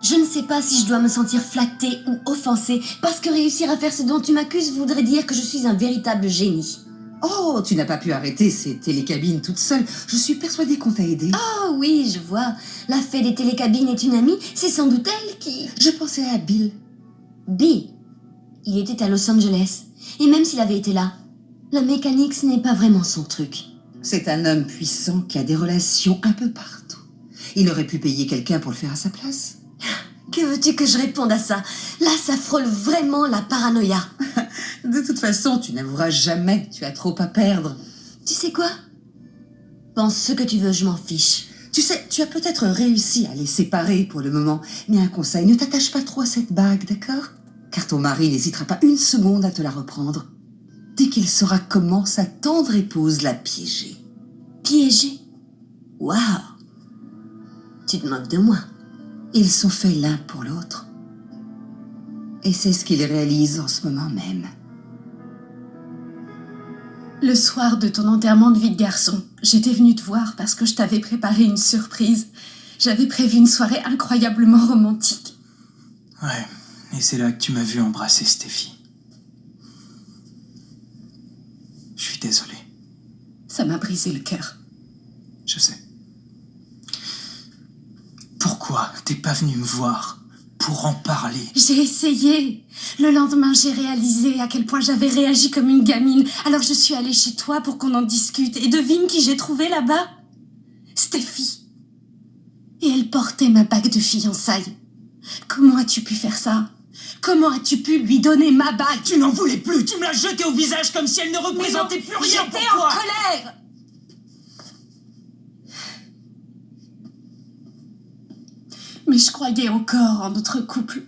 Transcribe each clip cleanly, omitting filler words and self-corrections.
Je ne sais pas si je dois me sentir flattée ou offensée, parce que réussir à faire ce dont tu m'accuses voudrait dire que je suis un véritable génie. Oh, tu n'as pas pu arrêter ces télécabines toute seule. Je suis persuadée qu'on t'a aidé. Oh oui, je vois. La fée des télécabines est une amie, c'est sans doute elle qui... Je pensais à Bill. Bill. Il était à Los Angeles. Et même s'il avait été là, la mécanique, ce n'est pas vraiment son truc. C'est un homme puissant qui a des relations un peu partout. Il aurait pu payer quelqu'un pour le faire à sa place. Que veux-tu que je réponde à ça? Là, ça frôle vraiment la paranoïa. De toute façon, tu n'avoueras jamais. Tu as trop à perdre. Tu sais quoi? Pense ce que tu veux, je m'en fiche. Tu sais, tu as peut-être réussi à les séparer pour le moment. Mais un conseil, ne t'attache pas trop à cette bague, d'accord? Car ton mari n'hésitera pas une seconde à te la reprendre. Dès qu'il saura comment sa tendre épouse l'a piégée. Piégé? Waouh! Tu te moques de moi. Ils sont faits l'un pour l'autre. Et c'est ce qu'ils réalisent en ce moment même. Le soir de ton enterrement de vie de garçon, j'étais venue te voir parce que je t'avais préparé une surprise. J'avais prévu une soirée incroyablement romantique. Ouais, et c'est là que tu m'as vu embrasser Steffi. Je suis désolé. Ça m'a brisé le cœur. Je sais. Pourquoi t'es pas venu me voir pour en parler? J'ai essayé. Le lendemain, j'ai réalisé à quel point j'avais réagi comme une gamine. Alors je suis allée chez toi pour qu'on en discute. Et devine qui j'ai trouvé là-bas? Steffi. Et elle portait ma bague de fiançailles. Comment as-tu pu faire ça? Comment as-tu pu lui donner ma bague? Tu n'en voulais plus. Tu me l'as jetée au visage comme si elle ne représentait plus rien pour J'étais toi. en colère. Mais je croyais encore en notre couple.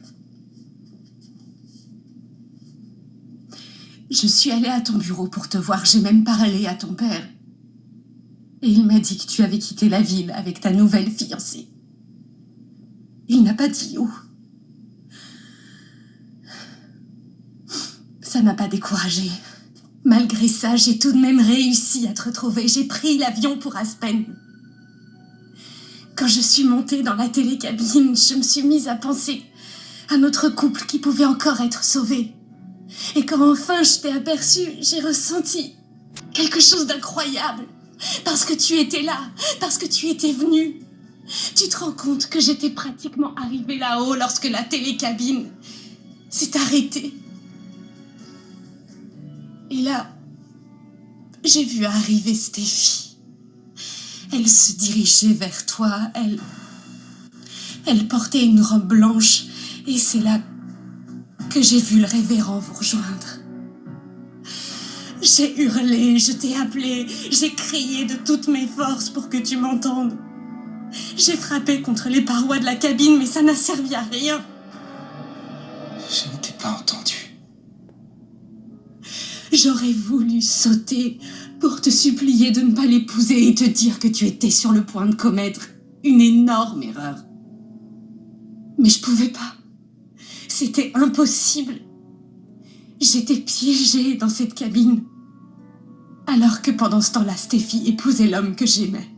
Je suis allée à ton bureau pour te voir, j'ai même parlé à ton père. Et il m'a dit que tu avais quitté la ville avec ta nouvelle fiancée. Il n'a pas dit où. Ça m'a pas découragée. Malgré ça, j'ai tout de même réussi à te retrouver. J'ai pris l'avion pour Aspen. Quand je suis montée dans la télécabine, je me suis mise à penser à notre couple qui pouvait encore être sauvé. Et quand enfin je t'ai aperçue, j'ai ressenti quelque chose d'incroyable. Parce que tu étais là, parce que tu étais venu. Tu te rends compte que j'étais pratiquement arrivée là-haut lorsque la télécabine s'est arrêtée. Et là, j'ai vu arriver Steffi. Elle se dirigeait vers toi, elle portait une robe blanche, et c'est là que j'ai vu le révérend vous rejoindre. J'ai hurlé, je t'ai appelé, j'ai crié de toutes mes forces pour que tu m'entendes. J'ai frappé contre les parois de la cabine, mais ça n'a servi à rien. Je ne t'ai pas entendu. J'aurais voulu sauter pour te supplier de ne pas l'épouser et te dire que tu étais sur le point de commettre une énorme erreur. Mais je pouvais pas. C'était impossible. J'étais piégée dans cette cabine. Alors que pendant ce temps-là, Steffi épousait l'homme que j'aimais.